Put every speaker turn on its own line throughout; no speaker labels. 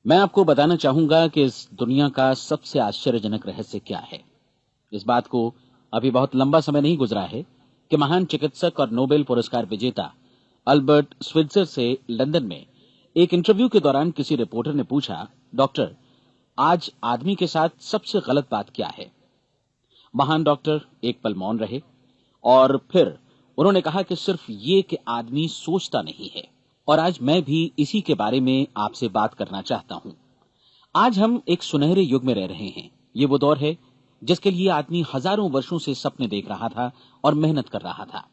मैं आपको बताना चाहूंगा कि इस दुनिया का सबसे आश्चर्यजनक रहस्य क्या है। इस बात को अभी बहुत लंबा समय नहीं गुजरा है कि महान चिकित्सक और नोबेल पुरस्कार विजेता अल्बर्ट स्विट्जर से लंदन में एक इंटरव्यू के दौरान किसी रिपोर्टर ने पूछा, डॉक्टर, आज आदमी के साथ सबसे गलत बात क्या है। महान डॉक्टर एक पल मौन रहे और फिर उन्होंने कहा कि सिर्फ ये कि आदमी सोचता नहीं है। और आज मैं भी इसी के बारे में आपसे बात करना चाहता हूं। आज हम एक सुनहरे युग में रह रहे हैं। ये वो दौर है जिसके लिए आदमी हजारों वर्षों से सपने देख रहा था और मेहनत कर रहा था।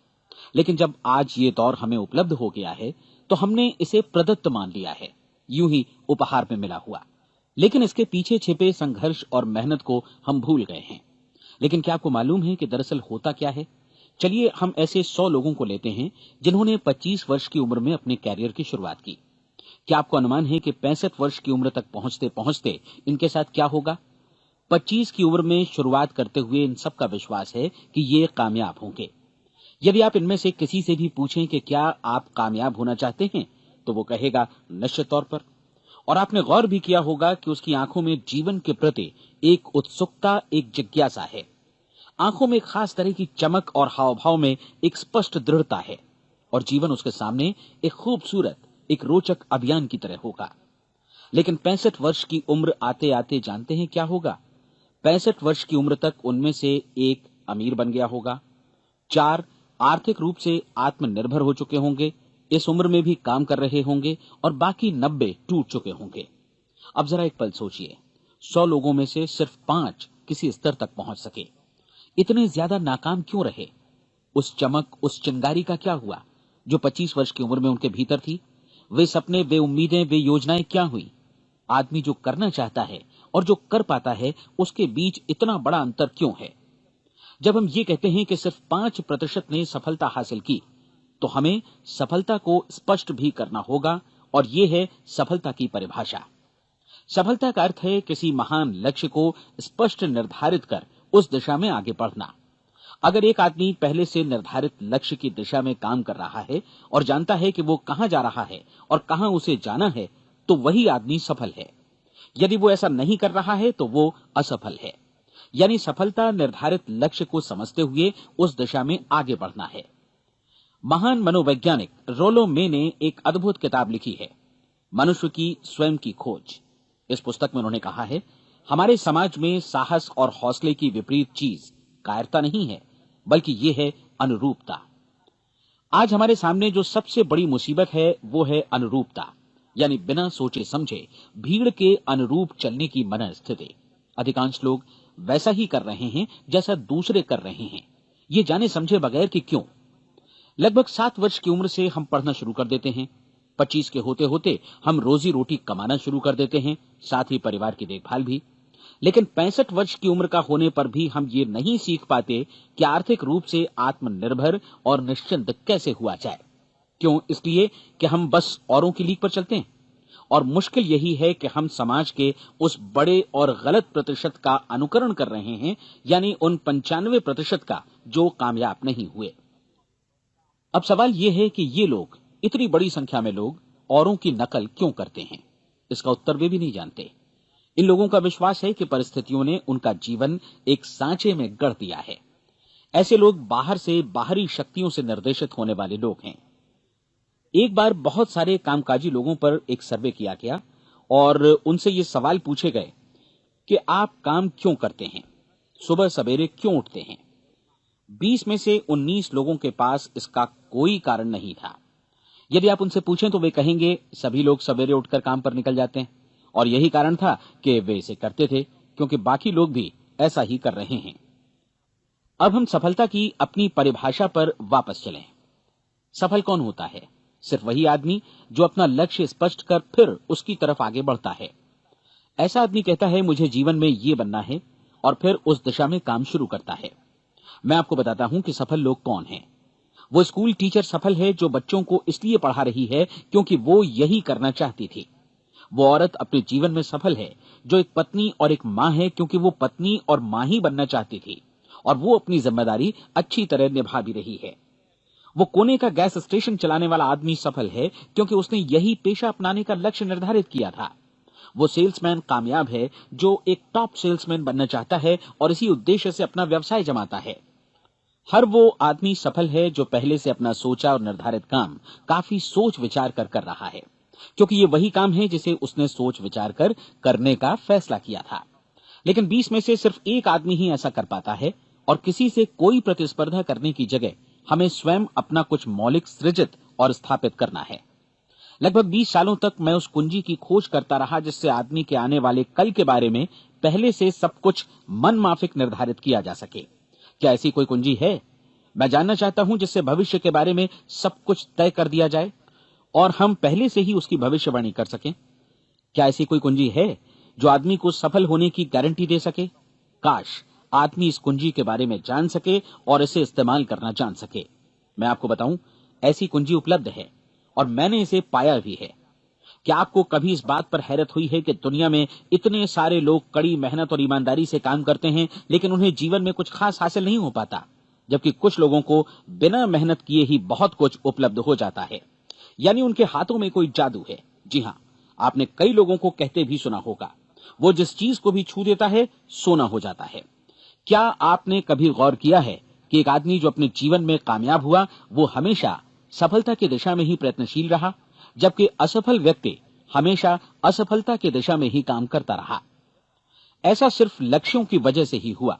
लेकिन जब आज ये दौर हमें उपलब्ध हो गया है तो हमने इसे प्रदत्त मान लिया है, यूं ही उपहार में मिला हुआ। लेकिन इसके पीछे छिपे संघर्ष और मेहनत को हम भूल गए हैं। लेकिन क्या आपको मालूम है कि दरअसल होता क्या है? चलिए हम ऐसे 100 लोगों को लेते हैं जिन्होंने 25 वर्ष की उम्र में अपने कैरियर की शुरुआत की। क्या आपको अनुमान है कि 65 वर्ष की उम्र तक पहुंचते पहुंचते इनके साथ क्या होगा? 25 की उम्र में शुरुआत करते हुए इन सबका विश्वास है कि ये कामयाब होंगे। यदि आप इनमें से किसी से भी पूछें कि क्या आप कामयाब होना चाहते हैं, तो वो कहेगा निश्चित तौर पर। और आपने गौर भी किया होगा कि उसकी आंखों में जीवन के प्रति एक उत्सुकता, एक जिज्ञासा है। आंखों में एक खास तरह की चमक और हाव भाव में एक स्पष्ट दृढ़ता है। और जीवन उसके सामने एक खूबसूरत, एक रोचक अभियान की तरह होगा। लेकिन 65 वर्ष की उम्र आते आते जानते हैं क्या होगा? 65 वर्ष की उम्र तक उनमें से एक अमीर बन गया होगा, 4 आर्थिक रूप से आत्मनिर्भर हो चुके होंगे, इस उम्र में भी काम कर रहे होंगे, और बाकी 90 टूट चुके होंगे। अब जरा एक पल सोचिए, 100 लोगों में से सिर्फ 5 किसी स्तर तक पहुंच सके। इतने ज्यादा नाकाम क्यों रहे? उस चमक, उस चिंगारी का क्या हुआ जो 25 वर्ष की उम्र में उनके भीतर थी? वे सपने, वे उम्मीदें, वे योजनाएं क्या हुई? आदमी जो करना चाहता है और जो कर पाता है, उसके बीच इतना बड़ा अंतर क्यों है? जब हम ये कहते हैं कि सिर्फ 5% ने सफलता हासिल की, तो हमें सफलता को स्पष्ट भी करना होगा। और ये है सफलता की परिभाषा। सफलता का अर्थ है किसी महान लक्ष्य को स्पष्ट निर्धारित कर उस दिशा में आगे बढ़ना। अगर एक आदमी पहले से निर्धारित लक्ष्य की दिशा में काम कर रहा है और जानता है कि वो कहां जा रहा है और कहां उसे जाना है, तो वही आदमी सफल है। यदि वो ऐसा नहीं कर रहा है तो वो असफल है। यानी सफलता निर्धारित लक्ष्य को समझते हुए उस दिशा में आगे बढ़ना है। महान मनोवैज्ञानिक रोलो मे ने एक अद्भुत किताब लिखी है, मनुष्य की स्वयं की खोज। इस पुस्तक में उन्होंने कहा है, हमारे समाज में साहस और हौसले की विपरीत चीज कायरता नहीं है, बल्कि यह है अनुरूपता। आज हमारे सामने जो सबसे बड़ी मुसीबत है वो है अनुरूपता, यानी बिना सोचे समझे भीड़ के अनुरूप चलने की मनस्थिति। अधिकांश लोग वैसा ही कर रहे हैं जैसा दूसरे कर रहे हैं, ये जाने समझे बगैर कि क्यों। लगभग 7 वर्ष की उम्र से हम पढ़ना शुरू कर देते हैं। 25 के होते होते हम रोजी रोटी कमाना शुरू कर देते हैं, साथ ही परिवार की देखभाल भी। लेकिन 65 वर्ष की उम्र का होने पर भी हम ये नहीं सीख पाते कि आर्थिक रूप से आत्मनिर्भर और निश्चिंत कैसे हुआ जाए। क्यों? इसलिए कि हम बस औरों की लीक पर चलते हैं। और मुश्किल यही है कि हम समाज के उस बड़े और गलत प्रतिशत का अनुकरण कर रहे हैं, यानी उन 95% का जो कामयाब नहीं हुए। अब सवाल यह है कि ये लोग, इतनी बड़ी संख्या में लोग, औरों की नकल क्यों करते हैं? इसका उत्तर वे भी नहीं जानते। इन लोगों का विश्वास है कि परिस्थितियों ने उनका जीवन एक सांचे में गढ़ दिया है। ऐसे लोग बाहर से, बाहरी शक्तियों से निर्देशित होने वाले लोग हैं। एक बार बहुत सारे कामकाजी लोगों पर एक सर्वे किया गया और उनसे ये सवाल पूछे गए कि आप काम क्यों करते हैं, सुबह सवेरे क्यों उठते हैं। 20 में से 19 लोगों के पास इसका कोई कारण नहीं था। यदि आप उनसे पूछें तो वे कहेंगे सभी लोग सवेरे उठकर काम पर निकल जाते हैं, और यही कारण था कि वे इसे करते थे क्योंकि बाकी लोग भी ऐसा ही कर रहे हैं। अब हम सफलता की अपनी परिभाषा पर वापस चलें। सफल कौन होता है? सिर्फ वही आदमी जो अपना लक्ष्य स्पष्ट कर फिर उसकी तरफ आगे बढ़ता है। ऐसा आदमी कहता है मुझे जीवन में ये बनना है, और फिर उस दिशा में काम शुरू करता है। मैं आपको बताता हूं कि सफल लोग कौन हैं। वो स्कूल टीचर सफल है जो बच्चों को इसलिए पढ़ा रही है क्योंकि वो यही करना चाहती थी। वो औरत अपने जीवन में सफल है जो एक पत्नी और एक मां है क्योंकि वो पत्नी और मां ही बनना चाहती थी, और वो अपनी जिम्मेदारी अच्छी तरह निभा भी रही है। वो कोने का गैस स्टेशन चलाने वाला आदमी सफल है क्योंकि उसने यही पेशा अपनाने का लक्ष्य निर्धारित किया था। वो सेल्समैन कामयाब है जो एक टॉप सेल्समैन बनना चाहता है और इसी उद्देश्य से अपना व्यवसाय जमाता है। हर वो आदमी सफल है जो पहले से अपना सोचा और निर्धारित काम काफी सोच विचार कर रहा है, क्योंकि ये वही काम है जिसे उसने सोच विचार कर करने का फैसला किया था। लेकिन 20 में से सिर्फ एक आदमी ही ऐसा कर पाता है, और किसी से कोई प्रतिस्पर्धा करने की जगह हमें स्वयं अपना कुछ मौलिक सृजित और स्थापित करना है। लगभग 20 सालों तक मैं उस कुंजी की खोज करता रहा जिससे आदमी के आने वाले कल के बारे में पहले से सब कुछ मन माफिक निर्धारित किया जा सके। क्या ऐसी कोई कुंजी है? मैं जानना चाहता हूं जिससे भविष्य के बारे में सब कुछ तय कर दिया जाए और हम पहले से ही उसकी भविष्यवाणी कर सकें। क्या ऐसी कोई कुंजी है जो आदमी को सफल होने की गारंटी दे सके? काश आदमी इस कुंजी के बारे में जान सके और इसे इस्तेमाल करना जान सके। मैं आपको बताऊं, ऐसी कुंजी उपलब्ध है और मैंने इसे पाया भी है। क्या आपको कभी इस बात पर हैरत हुई है कि दुनिया में इतने सारे लोग कड़ी मेहनत और ईमानदारी से काम करते हैं, लेकिन उन्हें जीवन में कुछ खास हासिल नहीं हो पाता, जबकि कुछ लोगों को बिना मेहनत किए ही बहुत कुछ उपलब्ध हो जाता है। यानी उनके हाथों में कोई जादू है। जी हां, आपने कई लोगों को कहते भी सुना होगा, वो जिस चीज को भी छू देता है सोना हो जाता है। क्या आपने कभी गौर किया है कि एक आदमी जो अपने जीवन में कामयाब हुआ वो हमेशा सफलता की दिशा में ही प्रयत्नशील रहा, जबकि असफल व्यक्ति हमेशा असफलता की दिशा में ही काम करता रहा? ऐसा सिर्फ लक्ष्यों की वजह से ही हुआ।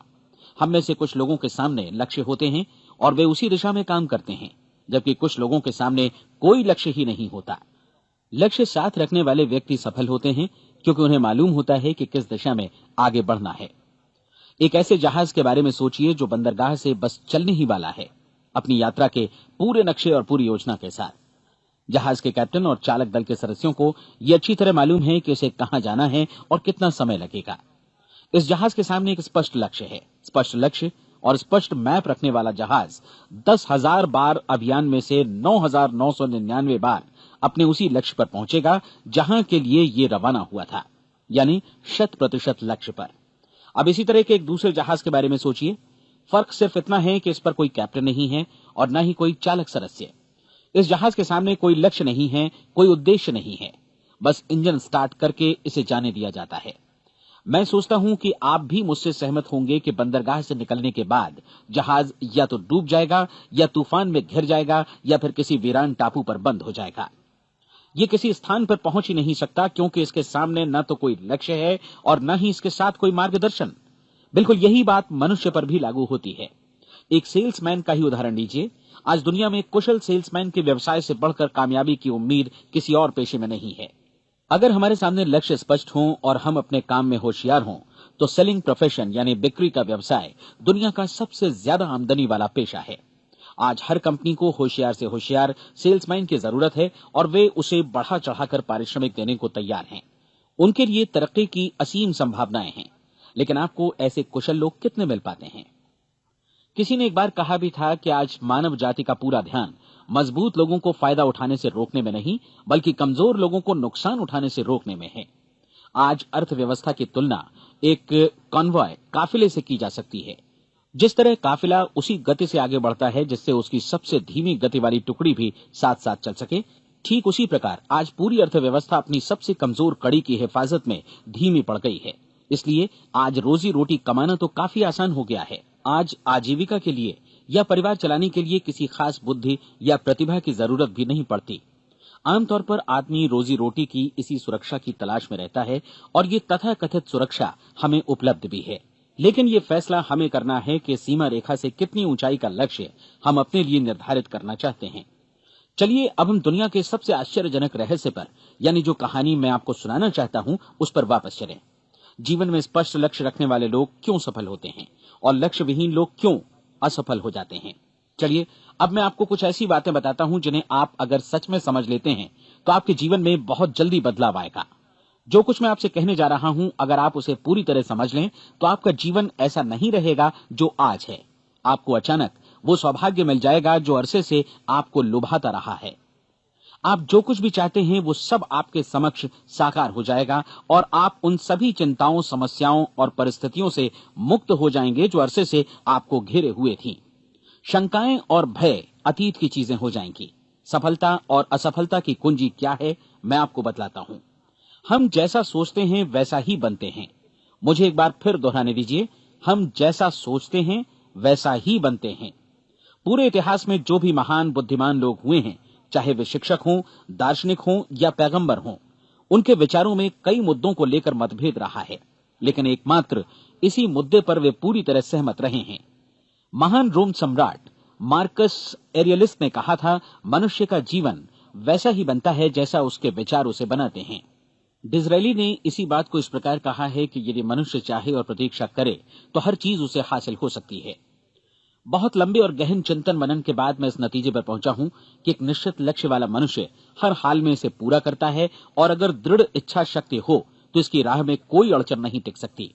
हम में से कुछ लोगों के सामने लक्ष्य होते हैं और वे उसी दिशा में काम करते हैं, जबकि कुछ लोगों के सामने कोई लक्ष्य ही नहीं होता। लक्ष्य साथ रखने वाले व्यक्ति सफल होते हैं क्योंकि उन्हें मालूम होता है कि किस दिशा में आगे बढ़ना है। एक ऐसे जहाज के बारे में सोचिए जो बंदरगाह से बस चलने ही वाला है, अपनी यात्रा के पूरे नक्शे और पूरी योजना के साथ। जहाज के कैप्टन और चालक दल के सदस्यों को यह अच्छी तरह मालूम है कि उसे कहां जाना है और कितना समय लगेगा। इस जहाज के सामने एक स्पष्ट लक्ष्य है। स्पष्ट लक्ष्य और स्पष्ट मैप रखने वाला जहाज 10,000 बार अभियान में से 9,999 बार अपने उसी लक्ष्य पर पहुंचेगा जहां के लिए ये रवाना हुआ था, यानी 100% लक्ष्य पर। अब इसी तरह के एक दूसरे जहाज के बारे में सोचिए। फर्क सिर्फ इतना है कि इस पर कोई कैप्टन नहीं है और न ही कोई चालक सदस्य। इस जहाज के सामने कोई लक्ष्य नहीं है, कोई उद्देश्य नहीं है, बस इंजन स्टार्ट करके इसे जाने दिया जाता है। मैं सोचता हूं कि आप भी मुझसे सहमत होंगे कि बंदरगाह से निकलने के बाद जहाज या तो डूब जाएगा या तूफान में घिर जाएगा या फिर किसी वीरान टापू पर बंद हो जाएगा। ये किसी स्थान पर पहुंच ही नहीं सकता क्योंकि इसके सामने न तो कोई लक्ष्य है और न ही इसके साथ कोई मार्गदर्शन। बिल्कुल यही बात मनुष्य पर भी लागू होती है। एक सेल्समैन का ही उदाहरण लीजिए। आज दुनिया में कुशल सेल्समैन के व्यवसाय से बढ़कर कामयाबी की उम्मीद किसी और पेशे में नहीं है। अगर हमारे सामने लक्ष्य स्पष्ट हों और हम अपने काम में होशियार हों तो सेलिंग प्रोफेशन यानी बिक्री का व्यवसाय दुनिया का सबसे ज्यादा आमदनी वाला पेशा है। आज हर कंपनी को होशियार से होशियार सेल्समैन की जरूरत है और वे उसे बढ़ा चढ़ाकर पारिश्रमिक देने को तैयार हैं। उनके लिए तरक्की की असीम संभावनाएं हैं, लेकिन आपको ऐसे कुशल लोग कितने मिल पाते हैं? किसी ने एक बार कहा भी था कि आज मानव जाति का पूरा ध्यान मजबूत लोगों को फायदा उठाने से रोकने में नहीं, बल्कि कमजोर लोगों को नुकसान उठाने से रोकने में है। आज अर्थव्यवस्था की तुलना एक कॉन्वॉय काफिले से की जा सकती है। जिस तरह काफिला उसी गति से आगे बढ़ता है जिससे उसकी सबसे धीमी गति वाली टुकड़ी भी साथ साथ चल सके, ठीक उसी प्रकार आज पूरी अर्थव्यवस्था अपनी सबसे कमजोर कड़ी की हिफाजत में धीमी पड़ गई है। इसलिए आज रोजी रोटी कमाना तो काफी आसान हो गया है। आज आजीविका के लिए या परिवार चलाने के लिए किसी खास बुद्धि या प्रतिभा की जरूरत भी नहीं पड़ती। आमतौर पर आदमी रोजी रोटी की इसी सुरक्षा की तलाश में रहता है और ये तथाकथित सुरक्षा हमें उपलब्ध भी है। लेकिन ये फैसला हमें करना है कि सीमा रेखा से कितनी ऊंचाई का लक्ष्य हम अपने लिए निर्धारित करना चाहते हैं। चलिए अब हम दुनिया के सबसे आश्चर्यजनक रहस्य पर, यानी जो कहानी मैं आपको सुनाना चाहता हूं, उस पर वापस चलें। जीवन में स्पष्ट लक्ष्य रखने वाले लोग क्यों सफल होते हैं और लक्ष्य विहीन लोग क्यों असफल हो जाते हैं? चलिए अब मैं आपको कुछ ऐसी बातें बताता हूं जिन्हें आप अगर सच में समझ लेते हैं तो आपके जीवन में बहुत जल्दी बदलाव आएगा। जो कुछ मैं आपसे कहने जा रहा हूं, अगर आप उसे पूरी तरह समझ लें तो आपका जीवन ऐसा नहीं रहेगा जो आज है। आपको अचानक वो सौभाग्य मिल जाएगा जो अरसे से आपको लुभाता रहा है। आप जो कुछ भी चाहते हैं वो सब आपके समक्ष साकार हो जाएगा और आप उन सभी चिंताओं, समस्याओं और परिस्थितियों से मुक्त हो जाएंगे जो अरसे से आपको घेरे हुए थी। शंकाएं और भय अतीत की चीजें हो जाएंगी। सफलता और असफलता की कुंजी क्या है, मैं आपको बतलाता हूं। हम जैसा सोचते हैं वैसा ही बनते हैं। मुझे एक बार फिर दोहराने दीजिए, हम जैसा सोचते हैं वैसा ही बनते हैं। पूरे इतिहास में जो भी महान बुद्धिमान लोग हुए हैं, चाहे वे शिक्षक हों, दार्शनिक हों या पैगंबर हों, उनके विचारों में कई मुद्दों को लेकर मतभेद रहा है, लेकिन एकमात्र इसी मुद्दे पर वे पूरी तरह सहमत रहे हैं। महान रोम सम्राट मार्कस एरियलिस ने कहा था, मनुष्य का जीवन वैसा ही बनता है जैसा उसके विचार उसे बनाते हैं। डिज़रायली ने इसी बात को इस प्रकार कहा है कि यदि मनुष्य चाहे और प्रतीक्षा करे तो हर चीज उसे हासिल हो सकती है। बहुत लंबे और गहन चिंतन मनन के बाद मैं इस नतीजे पर पहुंचा हूं कि एक निश्चित लक्ष्य वाला मनुष्य हर हाल में इसे पूरा करता है, और अगर दृढ़ इच्छा शक्ति हो तो इसकी राह में कोई अड़चन नहीं टिक सकती।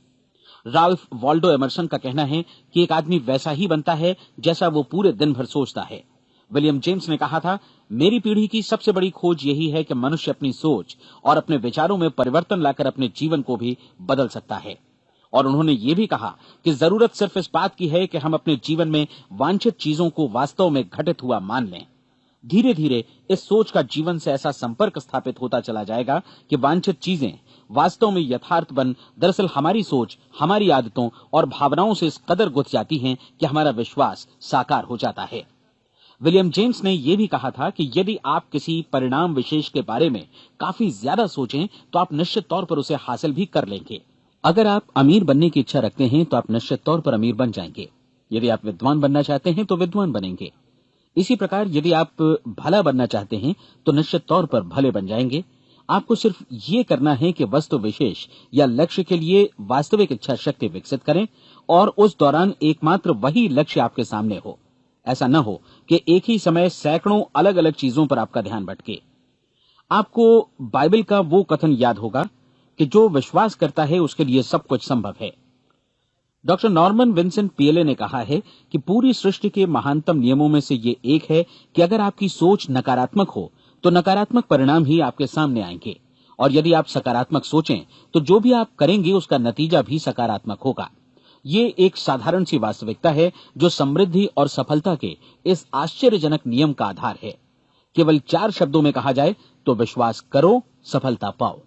राल्फ वॉल्डो एमर्सन का कहना है कि एक आदमी वैसा ही बनता है जैसा वो पूरे दिन भर सोचता है। विलियम जेम्स ने कहा था, मेरी पीढ़ी की सबसे बड़ी खोज यही है कि मनुष्य अपनी सोच और अपने विचारों में परिवर्तन लाकर अपने जीवन को भी बदल सकता है। और उन्होंने ये भी कहा कि जरूरत सिर्फ इस बात की है कि हम अपने जीवन में वांछित चीजों को वास्तव में घटित हुआ मान लें। धीरे धीरे इस सोच का जीवन से ऐसा संपर्क स्थापित होता चला जाएगा कि वांछित चीजें वास्तव में यथार्थ बन दरअसल हमारी सोच, हमारी आदतों और भावनाओं से इस कदर गुथ जाती हैं कि हमारा विश्वास साकार हो जाता है। विलियम जेम्स ने यह भी कहा था कि यदि आप किसी परिणाम विशेष के बारे में काफी ज्यादा सोचें तो आप निश्चित तौर पर उसे हासिल भी कर लेंगे। अगर आप अमीर बनने की इच्छा रखते हैं तो आप निश्चित तौर पर अमीर बन जाएंगे। यदि आप विद्वान बनना चाहते हैं तो विद्वान बनेंगे। इसी प्रकार यदि आप भला बनना चाहते हैं तो निश्चित तौर पर भले बन जाएंगे। आपको सिर्फ ये करना है कि वस्तु विशेष या लक्ष्य के लिए वास्तविक इच्छा शक्ति विकसित करें, और उस दौरान एकमात्र वही लक्ष्य आपके सामने हो। ऐसा न हो कि एक ही समय सैकड़ों अलग अलग चीजों पर आपका ध्यान भटके। आपको बाइबल का वो कथन याद होगा कि जो विश्वास करता है उसके लिए सब कुछ संभव है। डॉक्टर नॉर्मन विंसेंट पीएले ने कहा है कि पूरी सृष्टि के महानतम नियमों में से ये एक है कि अगर आपकी सोच नकारात्मक हो तो नकारात्मक परिणाम ही आपके सामने आएंगे, और यदि आप सकारात्मक सोचें तो जो भी आप करेंगे उसका नतीजा भी सकारात्मक होगा। ये एक साधारण सी वास्तविकता है जो समृद्धि और सफलता के इस आश्चर्यजनक नियम का आधार है। केवल 4 शब्दों में कहा जाए तो विश्वास करो, सफलता पाओ।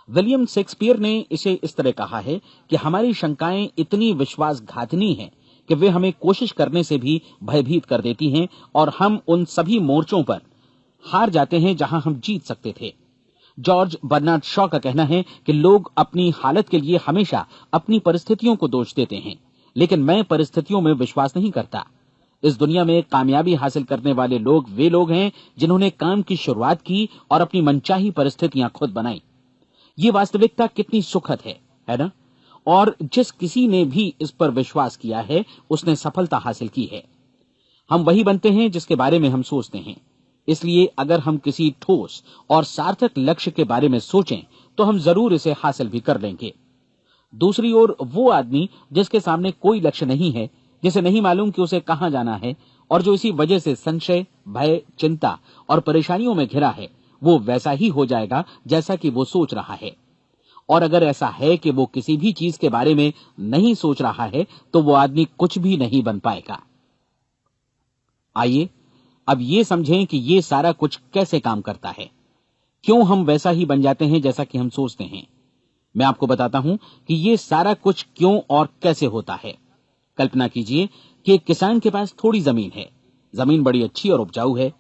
विलियम शेक्सपियर ने इसे इस तरह कहा है कि हमारी शंकाएं इतनी विश्वासघातनी हैं कि वे हमें कोशिश करने से भी भयभीत कर देती हैं, और हम उन सभी मोर्चों पर हार जाते हैं जहां हम जीत सकते थे। जॉर्ज बर्नार्ड शॉ का कहना है कि लोग अपनी हालत के लिए हमेशा अपनी परिस्थितियों को दोष देते हैं, लेकिन मैं परिस्थितियों में विश्वास नहीं करता। इस दुनिया में कामयाबी हासिल करने वाले लोग वे लोग हैं जिन्होंने काम की शुरुआत की और अपनी मनचाही परिस्थितियां खुद बनाई। ये वास्तविकता कितनी सुखद है ना? और जिस किसी ने भी इस पर विश्वास किया है उसने सफलता हासिल की है। हम वही बनते हैं जिसके बारे में हम सोचते हैं। इसलिए अगर हम किसी ठोस और सार्थक लक्ष्य के बारे में सोचें तो हम जरूर इसे हासिल भी कर लेंगे। दूसरी ओर वो आदमी जिसके सामने कोई लक्ष्य नहीं है, जिसे नहीं मालूम कि उसे कहां जाना है, और जो इसी वजह से संशय, भय, चिंता और परेशानियों में घिरा है, वो वैसा ही हो जाएगा जैसा कि वो सोच रहा है। और अगर ऐसा है कि वो किसी भी चीज के बारे में नहीं सोच रहा है तो वो आदमी कुछ भी नहीं बन पाएगा। आइए अब ये समझें कि ये सारा कुछ कैसे काम करता है, क्यों हम वैसा ही बन जाते हैं जैसा कि हम सोचते हैं। मैं आपको बताता हूं कि ये सारा कुछ क्यों और कैसे होता है। कल्पना कीजिए कि एक किसान के पास थोड़ी जमीन है। जमीन बड़ी अच्छी और उपजाऊ है।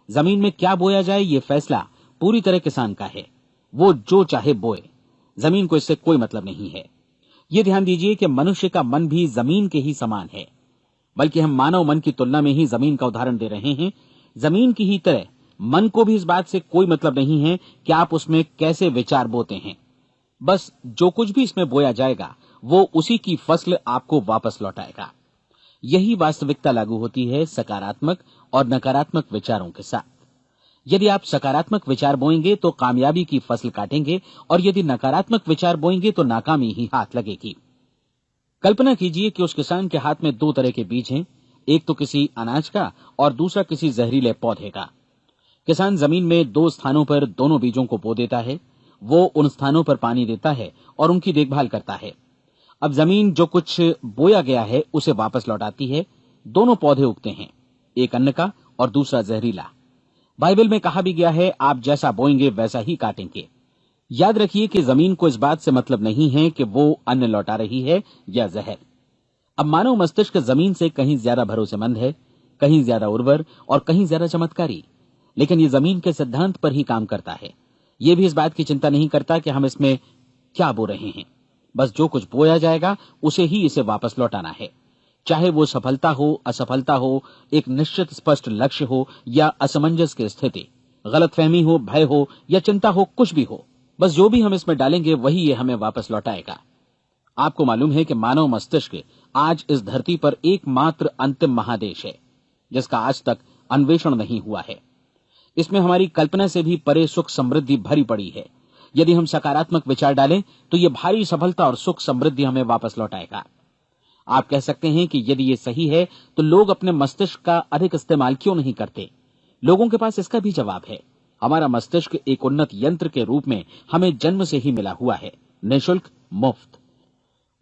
जमीन में क्या बोया जाए ये फैसला पूरी तरह किसान का है। वो जो चाहे बोए, जमीन को इससे कोई मतलब नहीं है। ये ध्यान दीजिए कि मनुष्य का मन भी जमीन के ही समान है, बल्कि हम मानव मन की तुलना में ही जमीन का उदाहरण दे रहे हैं। जमीन की ही तरह मन को भी इस बात से कोई मतलब नहीं है कि आप उसमें कैसे विचार बोते हैं। बस जो कुछ भी इसमें बोया जाएगा वो उसी की फसल आपको वापस लौटाएगा। यही वास्तविकता लागू होती है सकारात्मक और नकारात्मक विचारों के साथ। यदि आप सकारात्मक विचार बोएंगे तो कामयाबी की फसल काटेंगे, और यदि नकारात्मक विचार बोएंगे तो नाकामी ही हाथ लगेगी। कल्पना कीजिए कि उस किसान के हाथ में 2 तरह के बीज हैं, एक तो किसी अनाज का और दूसरा किसी जहरीले पौधे का। किसान जमीन में 2 स्थानों पर दोनों बीजों को बो देता है। वो उन स्थानों पर पानी देता है और उनकी देखभाल करता है। अब जमीन जो कुछ बोया गया है उसे वापस लौटाती है। दोनों पौधे उगते हैं, एक अन्न का और दूसरा जहरीला। बाइबल में कहा भी गया है, आप जैसा बोएंगे वैसा ही काटेंगे। याद रखिए कि जमीन को इस बात से मतलब नहीं है कि वो अन्न लौटा रही है या जहर। अब मानव मस्तिष्क जमीन से कहीं ज्यादा भरोसेमंद है, कहीं ज्यादा उर्वर और कहीं ज्यादा चमत्कारी, लेकिन ये जमीन के सिद्धांत पर ही काम करता है। ये भी इस बात की चिंता नहीं करता कि हम इसमें क्या बो रहे हैं। बस जो कुछ बोया जाएगा उसे ही इसे वापस लौटाना है, चाहे वो सफलता हो, असफलता हो, एक निश्चित स्पष्ट लक्ष्य हो या असमंजस की स्थिति, गलतफहमी हो, भय हो या चिंता हो, कुछ भी हो। बस जो भी हम इसमें डालेंगे वही ये हमें वापस लौटाएगा। आपको मालूम है कि मानव मस्तिष्क आज इस धरती पर एकमात्र अंतिम महादेश है जिसका आज तक अन्वेषण नहीं हुआ है। इसमें हमारी कल्पना से भी परे सुख समृद्धि भरी पड़ी है। यदि हम सकारात्मक विचार डालें तो यह भारी सफलता और सुख समृद्धि हमें वापस लौटाएगा। आप कह सकते हैं कि यदि ये सही है तो लोग अपने मस्तिष्क का अधिक इस्तेमाल क्यों नहीं करते? लोगों के पास इसका भी जवाब है। हमारा मस्तिष्क एक उन्नत यंत्र के रूप में हमें जन्म से ही मिला हुआ है, निःशुल्क, मुफ्त।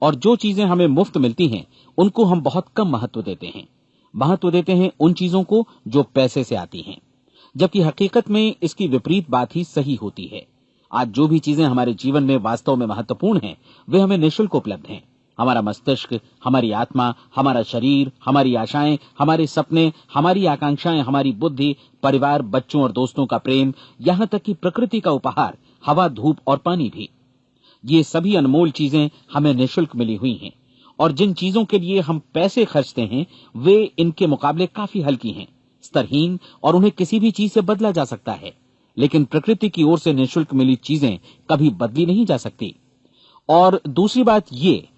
और जो चीजें हमें मुफ्त मिलती हैं उनको हम बहुत कम महत्व देते हैं। महत्व देते हैं उन चीजों को जो पैसे से आती हैं, जबकि हकीकत में इसकी विपरीत बात ही सही होती है। आज जो भी चीजें हमारे जीवन में वास्तव में महत्वपूर्ण हैं वे हमें निःशुल्क उपलब्ध हैं। हमारा मस्तिष्क, हमारी आत्मा, हमारा शरीर, हमारी आशाएं, हमारे सपने, हमारी आकांक्षाएं, हमारी बुद्धि, परिवार, बच्चों और दोस्तों का प्रेम, यहां तक कि प्रकृति का उपहार, हवा, धूप और पानी भी। ये सभी अनमोल चीजें हमें निःशुल्क मिली हुई हैं, और जिन चीजों के लिए हम पैसे खर्चते हैं वे इनके मुकाबले काफी हल्की हैं, स्तरहीन, और उन्हें किसी भी चीज से बदला जा सकता है। लेकिन प्रकृति की ओर से निःशुल्क मिली चीजें कभी बदली नहीं जा सकती। और दूसरी बात ये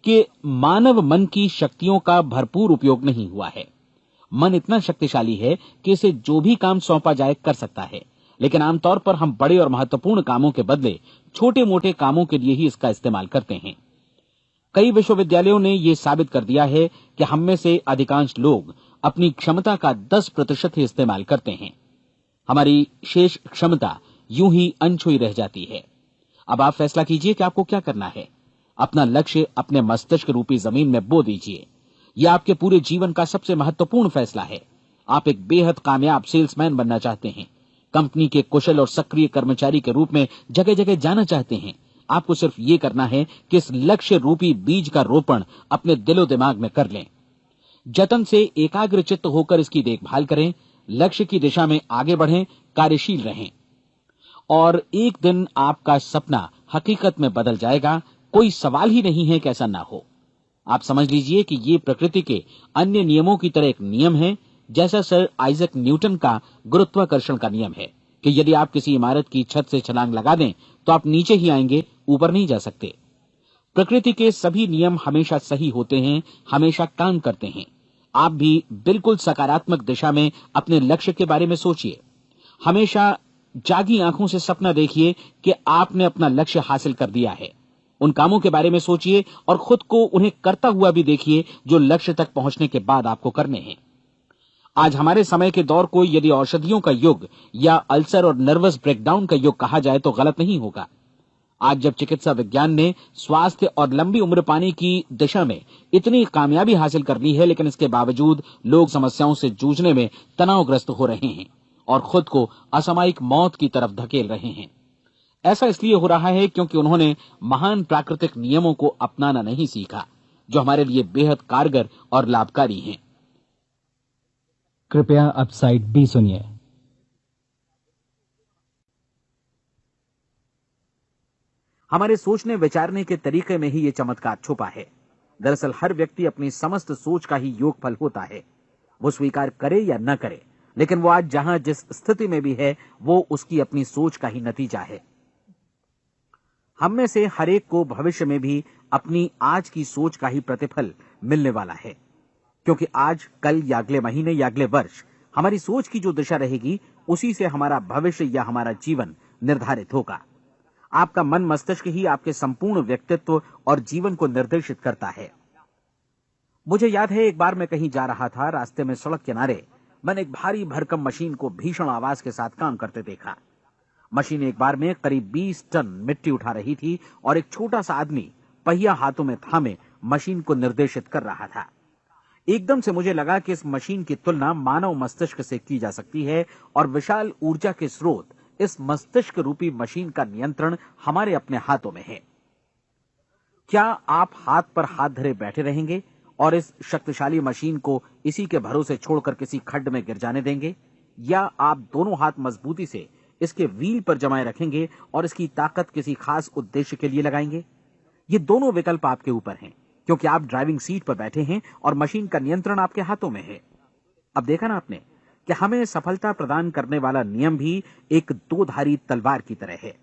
कि मानव मन की शक्तियों का भरपूर उपयोग नहीं हुआ है। मन इतना शक्तिशाली है कि इसे जो भी काम सौंपा जाए कर सकता है, लेकिन आमतौर पर हम बड़े और महत्वपूर्ण कामों के बदले छोटे मोटे कामों के लिए ही इसका इस्तेमाल करते हैं। कई विश्वविद्यालयों ने यह साबित कर दिया है कि हम में से अधिकांश लोग अपनी क्षमता का 10% ही इस्तेमाल करते हैं। हमारी शेष क्षमता यूं ही अनछुई रह जाती है। अब आप फैसला कीजिए कि आपको क्या करना है। अपना लक्ष्य अपने मस्तिष्क रूपी जमीन में बो दीजिए। यह आपके पूरे जीवन का सबसे महत्वपूर्ण फैसला है। आप एक बेहद कामयाब सेल्समैन बनना चाहते हैं, कंपनी के कुशल और सक्रिय कर्मचारी के रूप में जगह जगह जाना चाहते हैं। आपको सिर्फ ये करना है कि इस लक्ष्य रूपी बीज का रोपण अपने दिलो दिमाग में कर लें। जतन से एकाग्रचित्त होकर इसकी देखभाल करें, लक्ष्य की दिशा में आगे बढ़ें, कार्यशील रहें, और एक दिन आपका सपना हकीकत में बदल जाएगा। कोई सवाल ही नहीं है कि ऐसा ना हो। आप समझ लीजिए कि ये प्रकृति के अन्य नियमों की तरह एक नियम है, जैसा सर आइजक न्यूटन का गुरुत्वाकर्षण का नियम है कि यदि आप किसी इमारत की छत से छलांग लगा दें तो आप नीचे ही आएंगे, ऊपर नहीं जा सकते। प्रकृति के सभी नियम हमेशा सही होते हैं, हमेशा काम करते हैं। आप भी बिल्कुल सकारात्मक दिशा में अपने लक्ष्य के बारे में सोचिए। हमेशा जागी आंखों से सपना देखिए कि आपने अपना लक्ष्य हासिल कर दिया है। उन कामों के बारे में सोचिए और खुद को उन्हें करता हुआ भी देखिए जो लक्ष्य तक पहुंचने के बाद आपको करने हैं। आज हमारे समय के दौर को यदि औषधियों का युग या अल्सर और नर्वस ब्रेकडाउन का युग कहा जाए तो गलत नहीं होगा। आज जब चिकित्सा विज्ञान ने स्वास्थ्य और लंबी उम्र पाने की दिशा में इतनी कामयाबी हासिल कर ली है, लेकिन इसके बावजूद लोग समस्याओं से जूझने में तनावग्रस्त हो रहे हैं और खुद को असामयिक मौत की तरफ धकेल रहे हैं। ऐसा इसलिए हो रहा है क्योंकि उन्होंने महान प्राकृतिक नियमों को अपनाना नहीं सीखा, जो हमारे लिए बेहद कारगर और लाभकारी हैं।
कृपया अब साइड बी सुनिए।
हमारे सोचने विचारने के तरीके में ही ये चमत्कार छुपा है। दरअसल हर व्यक्ति अपनी समस्त सोच का ही योगफल होता है, वो स्वीकार करे या न करे, लेकिन वो आज जहां जिस स्थिति में भी है वो उसकी अपनी सोच का ही नतीजा है। हम में से हर एक को भविष्य में भी अपनी आज की सोच का ही प्रतिफल मिलने वाला है, क्योंकि आज, कल या अगले महीने या अगले वर्ष हमारी सोच की जो दिशा रहेगी उसी से हमारा भविष्य या हमारा जीवन निर्धारित होगा। आपका मन मस्तिष्क ही आपके संपूर्ण व्यक्तित्व और जीवन को निर्देशित करता है। मुझे याद है एक बार मैं कहीं जा रहा था, रास्ते में सड़क किनारे मैंने एक भारी भरकम मशीन को भीषण आवाज के साथ काम करते देखा। मशीन एक बार में करीब 20 टन मिट्टी उठा रही थी और एक छोटा सा आदमी पहिया हाथों में थामे मशीन को निर्देशित कर रहा था। एकदम से मुझे लगा कि इस मशीन की तुलना मानव मस्तिष्क से की जा सकती है और विशाल ऊर्जा के स्रोत इस मस्तिष्क रूपी मशीन का नियंत्रण हमारे अपने हाथों में है। क्या आप हाथ पर हाथ धरे बैठे रहेंगे और इस शक्तिशाली मशीन को इसी के भरोसे छोड़कर किसी खड्ड में गिर जाने देंगे, या आप दोनों हाथ मजबूती से इसके व्हील पर जमाए रखेंगे और इसकी ताकत किसी खास उद्देश्य के लिए लगाएंगे? ये दोनों विकल्प आपके ऊपर हैं, क्योंकि आप ड्राइविंग सीट पर बैठे हैं और मशीन का नियंत्रण आपके हाथों में है। अब देखा ना आपने कि हमें सफलता प्रदान करने वाला नियम भी एक दो-धारी तलवार की तरह है।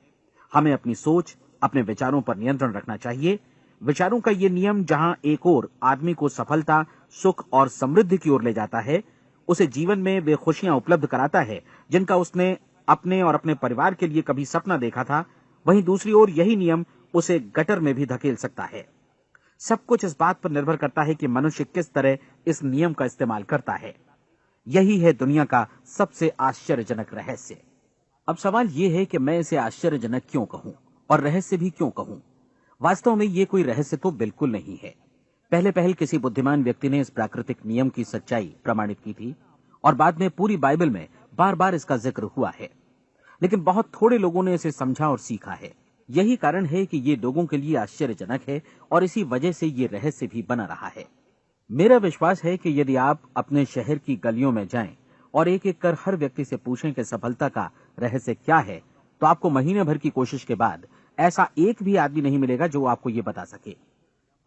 हमें अपनी सोच, अपने विचारों पर नियंत्रण रखना चाहिए। विचारों का ये नियम जहां एक ओर आदमी को सफलता, सुख और समृद्धि की ओर ले जाता है, उसे जीवन में वे खुशियां उपलब्ध कराता है जिनका उसने अपने और अपने परिवार के लिए कभी सपना देखा था, वहीं दूसरी ओर यही नियम उसे गटर में भी धकेल सकता है। सब कुछ इस बात पर निर्भर करता है कि मनुष्य किस तरह इस नियम का इस्तेमाल करता है। यही है दुनिया का सबसे आश्चर्यजनक रहस्य। अब सवाल यह है कि मैं इसे आश्चर्यजनक क्यों कहूं और रहस्य भी क्यों कहूं? वास्तव में यह कोई रहस्य तो बिल्कुल नहीं है। पहले पहल किसी बुद्धिमान व्यक्ति ने इस प्राकृतिक नियम की सच्चाई प्रमाणित की थी और बाद में पूरी बाइबल में बार बार इसका जिक्र हुआ है, लेकिन बहुत थोड़े लोगों ने इसे समझा और सीखा है। यही कारण है कि ये लोगों के लिए आश्चर्यजनक है और इसी वजह से ये रहस्य भी बना रहा है। मेरा विश्वास है कि यदि आप अपने शहर की गलियों में जाएं और एक एक कर हर व्यक्ति से पूछें कि सफलता का रहस्य क्या है, तो आपको महीने भर की कोशिश के बाद ऐसा एक भी आदमी नहीं मिलेगा जो आपको ये बता सके।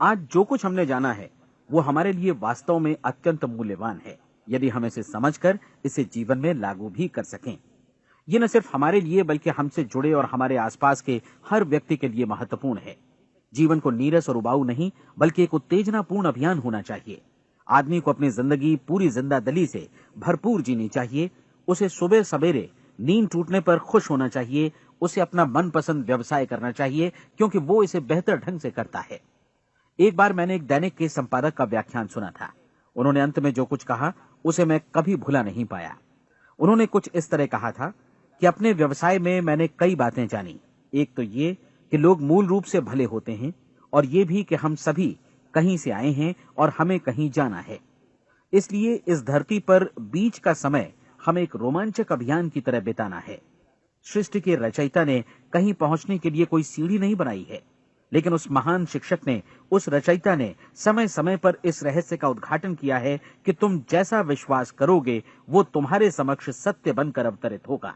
आज जो कुछ हमने जाना है वो हमारे लिए वास्तव में अत्यंत मूल्यवान है, यदि हम इसे समझकर इसे जीवन में लागू भी कर सकें। ये न सिर्फ हमारे लिए बल्कि हमसे जुड़े और हमारे आसपास के हर व्यक्ति के लिए महत्वपूर्ण है। जीवन को नीरस और उबाऊ नहीं बल्कि एक उत्तेजनापूर्ण अभियान होना चाहिए। आदमी को अपनी जिंदगी पूरी जिंदादिली से भरपूर जीनी चाहिए। उसे सुबह सवेरे नींद टूटने पर खुश होना चाहिए। उसे अपना मनपसंद व्यवसाय करना चाहिए, क्योंकि वो इसे बेहतर ढंग से करता है। एक बार मैंने एक दैनिक के संपादक का व्याख्यान सुना था। उन्होंने अंत में जो कुछ कहा उसे मैं कभी भुला नहीं पाया। उन्होंने कुछ इस तरह कहा था कि अपने व्यवसाय में मैंने कई बातें जानी। एक तो ये कि लोग मूल रूप से भले होते हैं, और ये भी कि हम सभी कहीं से आए हैं और हमें कहीं जाना है। इसलिए इस धरती पर बीच का समय हमें एक रोमांचक अभियान की तरह बिताना है। सृष्टि के रचयिता ने कहीं पहुंचने के लिए कोई सीढ़ी नहीं बनाई है, लेकिन उस महान शिक्षक ने, उस रचयिता ने समय समय पर इस रहस्य का उद्घाटन किया है कि तुम जैसा विश्वास करोगे वो तुम्हारे समक्ष सत्य बनकर अवतरित होगा।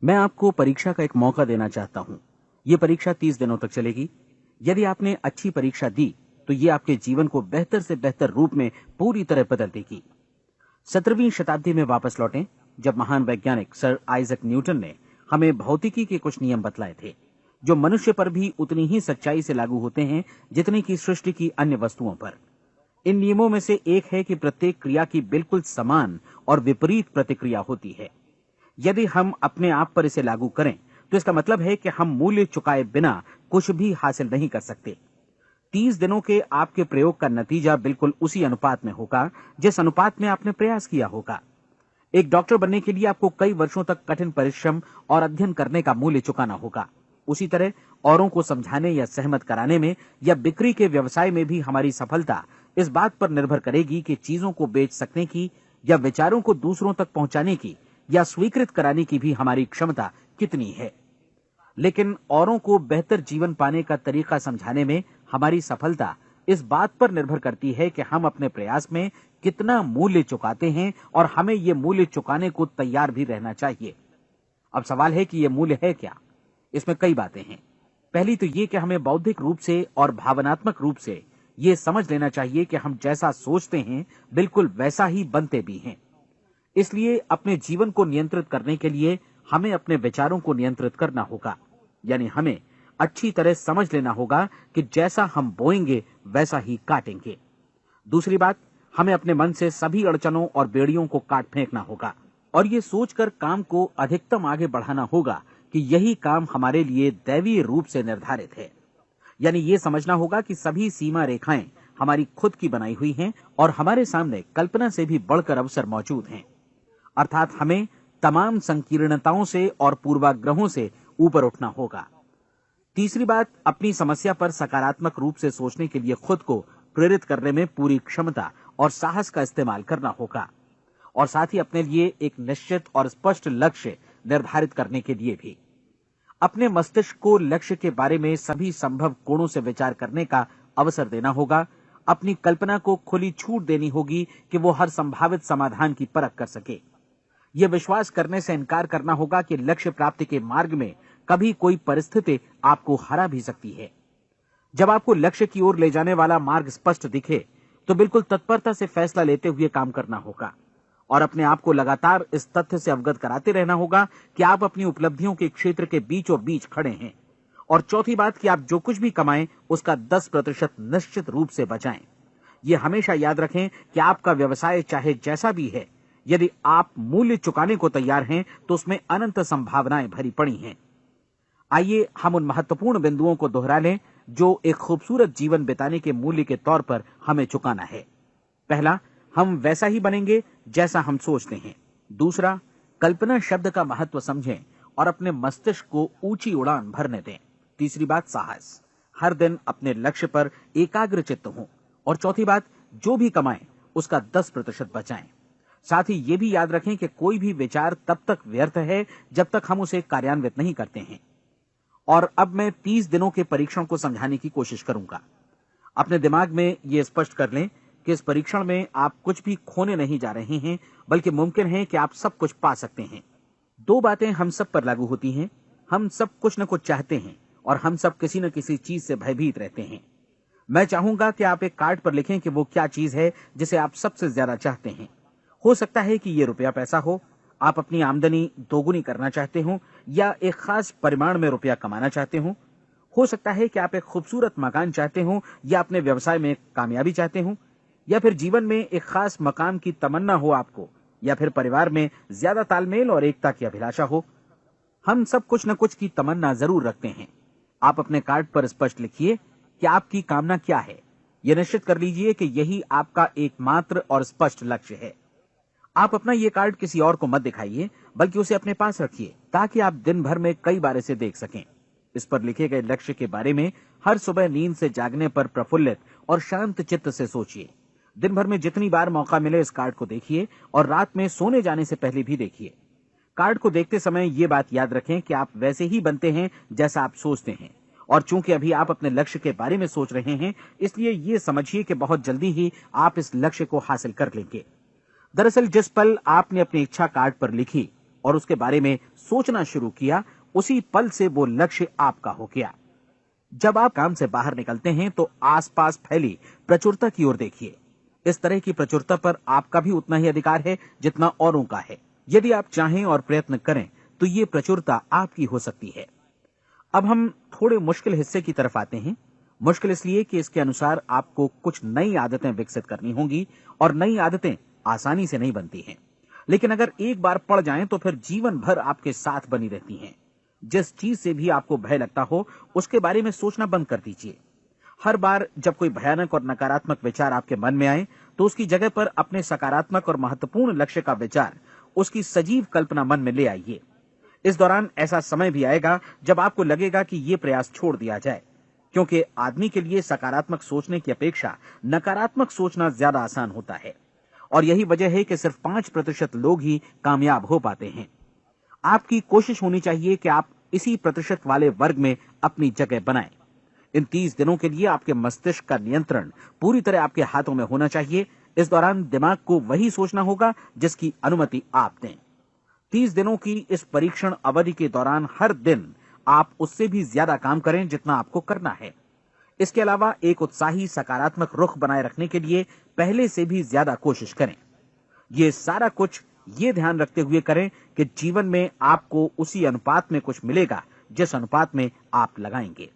मैं आपको परीक्षा का एक मौका देना चाहता हूं। यह परीक्षा 30 दिनों तक चलेगी। यदि आपने अच्छी परीक्षा दी तो ये आपके जीवन को बेहतर से बेहतर रूप में पूरी तरह बदल देगी। 17वीं शताब्दी में वापस लौटें, जब महान वैज्ञानिक सर आइजक न्यूटन ने हमें भौतिकी के कुछ नियम बतलाए थे, जो मनुष्य पर भी उतनी ही सच्चाई से लागू होते हैं जितनी की सृष्टि की अन्य वस्तुओं पर। इन नियमों में से एक है कि प्रत्येक क्रिया की बिल्कुल समान और विपरीत प्रतिक्रिया होती है। यदि हम अपने आप पर इसे लागू करें तो इसका मतलब है कि हम मूल्य चुकाए बिना कुछ भी हासिल नहीं कर सकते। 30 दिनों के आपके प्रयोग का नतीजा बिल्कुल उसी अनुपात में होगा जिस अनुपात में आपने प्रयास किया होगा। एक डॉक्टर बनने के लिए आपको कई वर्षों तक कठिन परिश्रम और अध्ययन करने का मूल्य चुकाना होगा। उसी तरह औरों को समझाने या सहमत कराने में या बिक्री के व्यवसाय में भी हमारी सफलता इस बात पर निर्भर करेगी कि चीजों को बेच सकने की या विचारों को दूसरों तक पहुंचाने की या स्वीकृत कराने की भी हमारी क्षमता कितनी है। लेकिन औरों को बेहतर जीवन पाने का तरीका समझाने में हमारी सफलता इस बात पर निर्भर करती है कि हम अपने प्रयास में कितना मूल्य चुकाते हैं, और हमें यह मूल्य चुकाने को तैयार भी रहना चाहिए। अब सवाल है कि यह मूल्य है क्या? इसमें कई बातें हैं। पहली तो यह कि हमें बौद्धिक रूप से और भावनात्मक रूप से यह समझ लेना चाहिए कि हम जैसा सोचते हैं बिल्कुल वैसा ही बनते भी हैं। इसलिए अपने जीवन को नियंत्रित करने के लिए हमें अपने विचारों को नियंत्रित करना होगा। यानी हमें अच्छी तरह समझ लेना होगा कि जैसा हम बोएंगे वैसा ही काटेंगे। दूसरी बात, हमें अपने मन से सभी अड़चनों और बेड़ियों को काट फेंकना होगा और ये सोचकर काम को अधिकतम आगे बढ़ाना होगा कि यही काम हमारे लिए दैवीय रूप से निर्धारित है। यानी ये समझना होगा कि सभी सीमा रेखाएं हमारी खुद की बनाई हुई हैं और हमारे सामने कल्पना से भी बढ़कर अवसर मौजूद हैं। अर्थात हमें तमाम संकीर्णताओं से और पूर्वाग्रहों से ऊपर उठना होगा। तीसरी बात, अपनी समस्या पर सकारात्मक रूप से सोचने के लिए खुद को प्रेरित करने में पूरी क्षमता और साहस का इस्तेमाल करना होगा, और साथ ही अपने लिए एक निश्चित और स्पष्ट लक्ष्य निर्धारित करने के लिए भी। अपने मस्तिष्क को लक्ष्य के बारे में सभी संभव कोणों से विचार करने का अवसर देना होगा। अपनी कल्पना को खुली छूट देनी होगी कि वो हर संभावित समाधान की परख कर सके। यह विश्वास करने से इनकार करना होगा कि लक्ष्य प्राप्ति के मार्ग में कभी कोई परिस्थिति आपको हरा भी सकती है। जब आपको लक्ष्य की ओर ले जाने वाला मार्ग स्पष्ट दिखे तो बिल्कुल तत्परता से फैसला लेते हुए काम करना होगा और अपने आप को लगातार इस तथ्य से अवगत कराते रहना होगा कि आप अपनी उपलब्धियों के क्षेत्र के बीचों बीच खड़े हैं। और चौथी बात कि आप जो कुछ भी कमाएं उसका 10% निश्चित रूप से बचाएं। यह हमेशा याद रखें कि आपका व्यवसाय चाहे जैसा भी है, यदि आप मूल्य चुकाने को तैयार हैं तो उसमें अनंत संभावनाएं भरी पड़ी हैं। आइए हम उन महत्वपूर्ण बिंदुओं को दोहरा लें जो एक खूबसूरत जीवन बिताने के मूल्य के तौर पर हमें चुकाना है। पहला, हम वैसा ही बनेंगे जैसा हम सोचते हैं। दूसरा, कल्पना शब्द का महत्व समझें और अपने मस्तिष्क को ऊंची उड़ान भरने दें। तीसरी बात, साहस, हर दिन अपने लक्ष्य पर एकाग्र चित्त हों। और चौथी बात, जो भी कमाएं उसका 10% बचाएं। साथ ही ये भी याद रखें कि कोई भी विचार तब तक व्यर्थ है जब तक हम उसे कार्यान्वित नहीं करते हैं। और अब मैं 30 दिनों के परीक्षण को समझाने की कोशिश करूंगा। अपने दिमाग में यह स्पष्ट कर लें कि इस परीक्षण में आप कुछ भी खोने नहीं जा रहे हैं, बल्कि मुमकिन है कि आप सब कुछ पा सकते हैं। 2 बातें हम सब पर लागू होती हैं। हम सब कुछ न कुछ चाहते हैं और हम सब किसी न किसी चीज से भयभीत रहते हैं। मैं चाहूंगा कि आप एक कार्ड पर लिखें कि वो क्या चीज है जिसे आप सबसे ज्यादा चाहते हैं। हो सकता है कि ये रुपया पैसा हो, आप अपनी आमदनी दोगुनी करना चाहते हो, या एक खास परिमाण में रुपया कमाना चाहते हो सकता है कि आप एक खूबसूरत मकान चाहते हो, या अपने व्यवसाय में कामयाबी चाहते हो, या फिर जीवन में एक खास मकाम की तमन्ना हो आपको, या फिर परिवार में ज्यादा तालमेल और एकता की अभिलाषा हो। हम सब कुछ न कुछ की तमन्ना जरूर रखते हैं। आप अपने कार्ड पर स्पष्ट लिखिए कि आपकी कामना क्या है। यह निश्चित कर लीजिए कि यही आपका एकमात्र और स्पष्ट लक्ष्य है। आप अपना ये कार्ड किसी और को मत दिखाइए, बल्कि उसे अपने पास रखिए ताकि आप दिन भर में कई बार इसे देख सकें। इस पर लिखे गए लक्ष्य के बारे में हर सुबह नींद से जागने पर प्रफुल्लित और शांत चित्त से सोचिए। दिन भर में जितनी बार मौका मिले इस कार्ड को देखिए और रात में सोने जाने से पहले भी देखिए। कार्ड को देखते समय ये बात याद रखें कि आप वैसे ही बनते हैं जैसा आप सोचते हैं। और चूंकि अभी आप अपने लक्ष्य के बारे में सोच रहे हैं, इसलिए ये समझिए कि बहुत जल्दी ही आप इस लक्ष्य को हासिल कर लेंगे। दरअसल जिस पल आपने अपनी इच्छा कार्ड पर लिखी और उसके बारे में सोचना शुरू किया, उसी पल से वो लक्ष्य आपका हो गया। जब आप काम से बाहर निकलते हैं तो आसपास फैली प्रचुरता की ओर देखिए। इस तरह की प्रचुरता पर आपका भी उतना ही अधिकार है जितना औरों का है। यदि आप चाहें और प्रयत्न करें तो ये प्रचुरता आपकी हो सकती है। अब हम थोड़े मुश्किल हिस्से की तरफ आते हैं। मुश्किल इसलिए कि इसके अनुसार आपको कुछ नई आदतें विकसित करनी होंगी और नई आदतें आसानी से नहीं बनती हैं, लेकिन अगर एक बार पड़ जाएं तो फिर जीवन भर आपके साथ बनी रहती हैं। जिस चीज से भी आपको भय लगता हो उसके बारे में सोचना बंद कर दीजिए। हर बार जब कोई भयानक और नकारात्मक विचार आपके मन में आए तो उसकी जगह पर अपने सकारात्मक और महत्वपूर्ण लक्ष्य का विचार, उसकी सजीव कल्पना मन में ले आइए। इस दौरान ऐसा समय भी आएगा जब आपको लगेगा कि यह प्रयास छोड़ दिया जाए, क्योंकि आदमी के लिए सकारात्मक सोचने की अपेक्षा नकारात्मक सोचना ज्यादा आसान होता है। और यही वजह है कि सिर्फ 5% लोग ही कामयाब हो पाते हैं। आपकी कोशिश होनी चाहिए कि आप इसी प्रतिशत वाले वर्ग में अपनी जगह बनाएं। इन 30 दिनों के लिए आपके मस्तिष्क का नियंत्रण पूरी तरह आपके हाथों में होना चाहिए। इस दौरान दिमाग को वही सोचना होगा जिसकी अनुमति आप दें। 30 दिनों की इस परीक्षण अवधि के दौरान हर दिन आप उससे भी ज्यादा काम करें जितना आपको करना है। इसके अलावा एक उत्साही सकारात्मक रुख बनाए रखने के लिए पहले से भी ज्यादा कोशिश करें। ये सारा कुछ ये ध्यान रखते हुए करें कि जीवन में आपको उसी अनुपात में कुछ मिलेगा जिस अनुपात में आप लगाएंगे।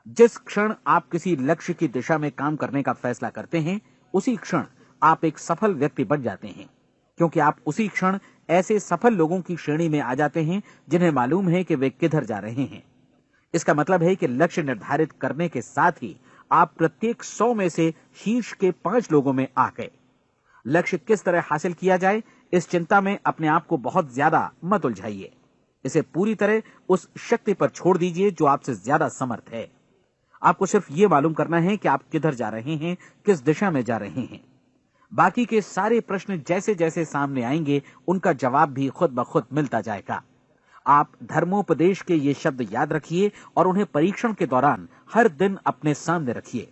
जिस क्षण आप किसी लक्ष्य की दिशा में काम करने का फैसला करते हैं, उसी क्षण आप एक सफल व्यक्ति बन जाते हैं, क्योंकि आप उसी क्षण ऐसे सफल लोगों की श्रेणी में आ जाते हैं जिन्हें मालूम है कि वे किधर जा रहे हैं। इसका मतलब है कि लक्ष्य निर्धारित करने के साथ ही आप प्रत्येक 100 में से शीर्ष के 5 लोगों में आ गए। लक्ष्य किस तरह हासिल किया जाए, इस चिंता में अपने आप को बहुत ज्यादा मत उलझाइए। इसे पूरी तरह उस शक्ति पर छोड़ दीजिए जो आपसे ज्यादा समर्थ है। आपको सिर्फ ये मालूम करना है कि आप किधर जा रहे हैं, किस दिशा में जा रहे हैं। बाकी के सारे प्रश्न जैसे जैसे सामने आएंगे उनका जवाब भी खुद ब खुद मिलता जाएगा। आप धर्मोपदेश के ये शब्द याद रखिए और उन्हें परीक्षण के दौरान हर दिन अपने सामने रखिए।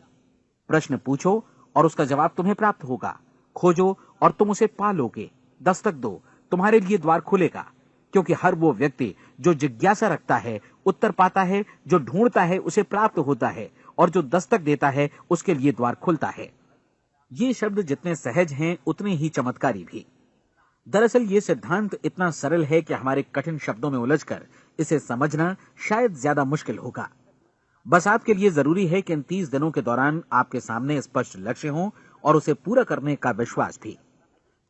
प्रश्न पूछो और उसका जवाब तुम्हें प्राप्त होगा। खोजो और तुम उसे पा लोगे। दस्तक दो, तुम्हारे लिए द्वार खुलेगा, क्योंकि हर वो व्यक्ति जो जिज्ञासा रखता है उत्तर पाता है, जो ढूंढता है उसे प्राप्त होता है, और जो दस्तक देता है उसके लिए द्वार खुलता है। ये शब्द जितने सहज हैं उतने ही चमत्कारी भी। दरअसल ये सिद्धांत इतना सरल है कि हमारे कठिन शब्दों में उलझकर इसे समझना शायद ज्यादा मुश्किल होगा। बस आपके लिए जरूरी है कि इन 30 दिनों के दौरान आपके सामने स्पष्ट लक्ष्य हो और उसे पूरा करने का विश्वास भी।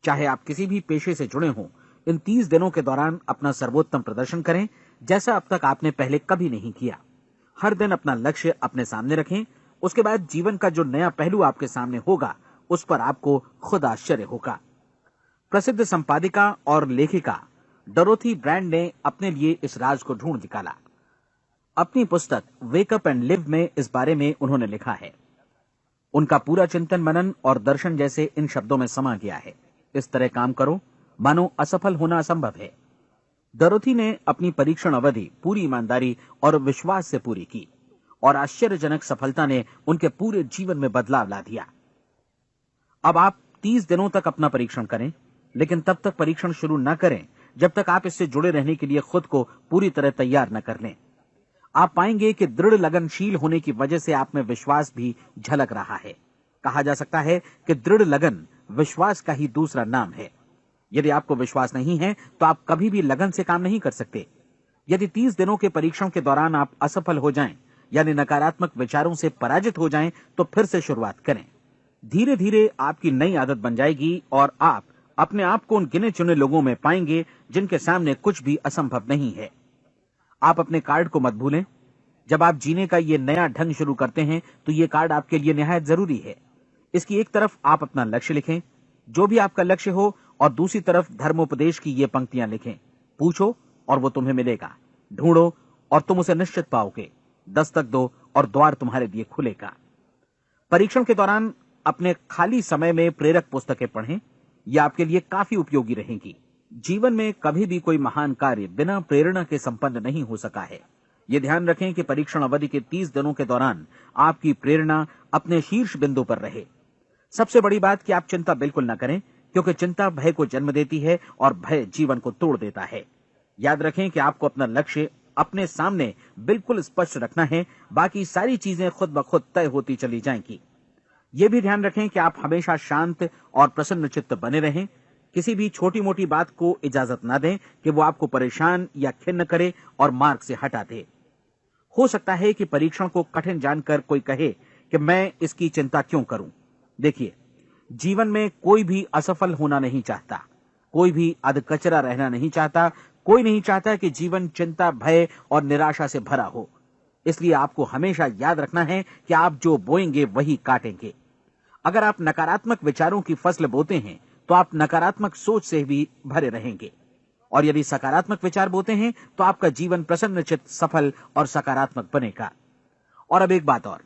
चाहे आप किसी भी पेशे से जुड़े हों, इन 30 दिनों के दौरान अपना सर्वोत्तम प्रदर्शन करें, जैसा अब तक आपने पहले कभी नहीं किया। हर दिन अपना लक्ष्य अपने सामने रखें। उसके बाद जीवन का जो नया पहलू आपके सामने होगा उस पर आपको खुद आश्चर्य होगा। प्रसिद्ध संपादिका और लेखिका डोरोथी ब्रैंड ने अपने लिए इस राज को ढूंढ निकाला। अपनी पुस्तक वेक अप एंड लिव में इस बारे में उन्होंने लिखा है। उनका पूरा चिंतन मनन और दर्शन जैसे इन शब्दों में समा गया है। इस तरह काम करो मानो असफल होना असंभव है। डोरोथी ने अपनी परीक्षण अवधि पूरी ईमानदारी और विश्वास से पूरी की और आश्चर्यजनक सफलता ने उनके पूरे जीवन में बदलाव ला दिया। अब आप 30 दिनों तक अपना परीक्षण करें, लेकिन तब तक परीक्षण शुरू न करें जब तक आप इससे जुड़े रहने के लिए खुद को पूरी तरह तैयार न कर लें। आप पाएंगे कि दृढ़ लगनशील होने की वजह से आप में विश्वास भी झलक रहा है। कहा जा सकता है कि दृढ़ लगन विश्वास का ही दूसरा नाम है। यदि आपको विश्वास नहीं है तो आप कभी भी लगन से काम नहीं कर सकते। यदि 30 दिनों के परीक्षण के दौरान आप असफल हो जाएं, यानी नकारात्मक विचारों से पराजित हो जाएं, तो फिर से शुरुआत करें। धीरे धीरे आपकी नई आदत बन जाएगी और आप अपने आप को उन गिने चुने लोगों में पाएंगे जिनके सामने कुछ भी असंभव नहीं है। आप अपने कार्ड को मत भूलें। जब आप जीने का ये नया ढंग शुरू करते हैं तो ये कार्ड आपके लिए निहायत जरूरी है। इसकी एक तरफ आप अपना लक्ष्य लिखें, जो भी आपका लक्ष्य हो, और दूसरी तरफ धर्मोपदेश की ये पंक्तियां लिखें। पूछो और वो तुम्हें मिलेगा, ढूंढो और तुम उसे निश्चित पाओगे, दस्तक दो और द्वार तुम्हारे लिए खुलेगा। परीक्षण के दौरान अपने खाली समय में प्रेरक पुस्तकें पढ़ें। ये आपके लिए काफी उपयोगी रहेंगी। जीवन में कभी भी कोई महान कार्य बिना प्रेरणा के संपन्न नहीं हो सका है। ये ध्यान रखें कि परीक्षण अवधि के 30 दिनों के दौरान आपकी प्रेरणा अपने शीर्ष बिंदु पर रहे। सबसे बड़ी बात कि आप चिंता बिल्कुल न करें, क्योंकि चिंता भय को जन्म देती है और भय जीवन को तोड़ देता है। याद रखें कि आपको अपना लक्ष्य अपने सामने बिल्कुल स्पष्ट रखना है, बाकी सारी चीजें खुद ब खुद तय होती चली जाएंगी। ये भी ध्यान रखें कि आप हमेशा शांत और प्रसन्न चित्त बने रहें। किसी भी छोटी मोटी बात को इजाजत ना दें कि वो आपको परेशान या खिन्न करे और मार्ग से हटा दे। हो सकता है कि परीक्षण को कठिन जानकर कोई कहे कि मैं इसकी चिंता क्यों करूं। देखिए, जीवन में कोई भी असफल होना नहीं चाहता, कोई भी अधकचरा रहना नहीं चाहता, कोई नहीं चाहता कि जीवन चिंता, भय और निराशा से भरा हो। इसलिए आपको हमेशा याद रखना है कि आप जो बोएंगे वही काटेंगे। अगर आप नकारात्मक विचारों की फसल बोते हैं तो आप नकारात्मक सोच से भी भरे रहेंगे, और यदि सकारात्मक विचार बोते हैं तो आपका जीवन प्रसन्नचित्त, सफल और सकारात्मक बनेगा। और अब एक बात और,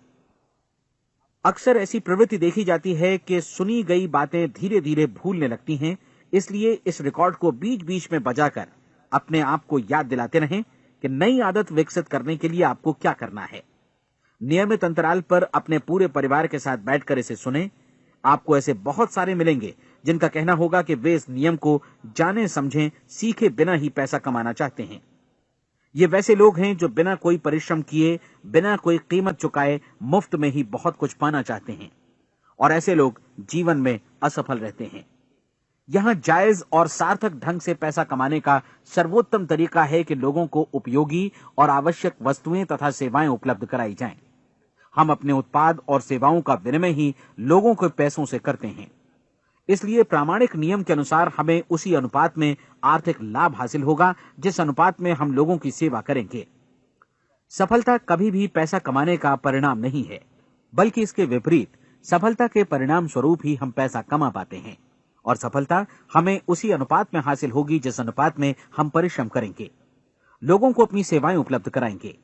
अक्सर ऐसी प्रवृत्ति देखी जाती है कि सुनी गई बातें धीरे धीरे भूलने लगती हैं। इसलिए इस रिकॉर्ड को बीच बीच में बजाकर अपने आप को याद दिलाते रहें कि नई आदत विकसित करने के लिए आपको क्या करना है। नियमित अंतराल पर अपने पूरे परिवार के साथ बैठकर इसे सुनें। आपको ऐसे बहुत सारे मिलेंगे जिनका कहना होगा कि वे इस नियम को जाने समझें सीखे बिना ही पैसा कमाना चाहते हैं। ये वैसे लोग हैं जो बिना कोई परिश्रम किए, बिना कोई कीमत चुकाए मुफ्त में ही बहुत कुछ पाना चाहते हैं, और ऐसे लोग जीवन में असफल रहते हैं। यहां जायज और सार्थक ढंग से पैसा कमाने का सर्वोत्तम तरीका है कि लोगों को उपयोगी और आवश्यक वस्तुएं तथा सेवाएं उपलब्ध कराई जाएं। हम अपने उत्पाद और सेवाओं का विनिमय ही लोगों के पैसों से करते हैं। इसलिए प्रामाणिक नियम के अनुसार हमें उसी अनुपात में आर्थिक लाभ हासिल होगा जिस अनुपात में हम लोगों की सेवा करेंगे। सफलता कभी भी पैसा कमाने का परिणाम नहीं है, बल्कि इसके विपरीत सफलता के परिणाम स्वरूप ही हम पैसा कमा पाते हैं, और सफलता हमें उसी अनुपात में हासिल होगी जिस अनुपात में हम परिश्रम करेंगे, लोगों को अपनी सेवाएं उपलब्ध कराएंगे।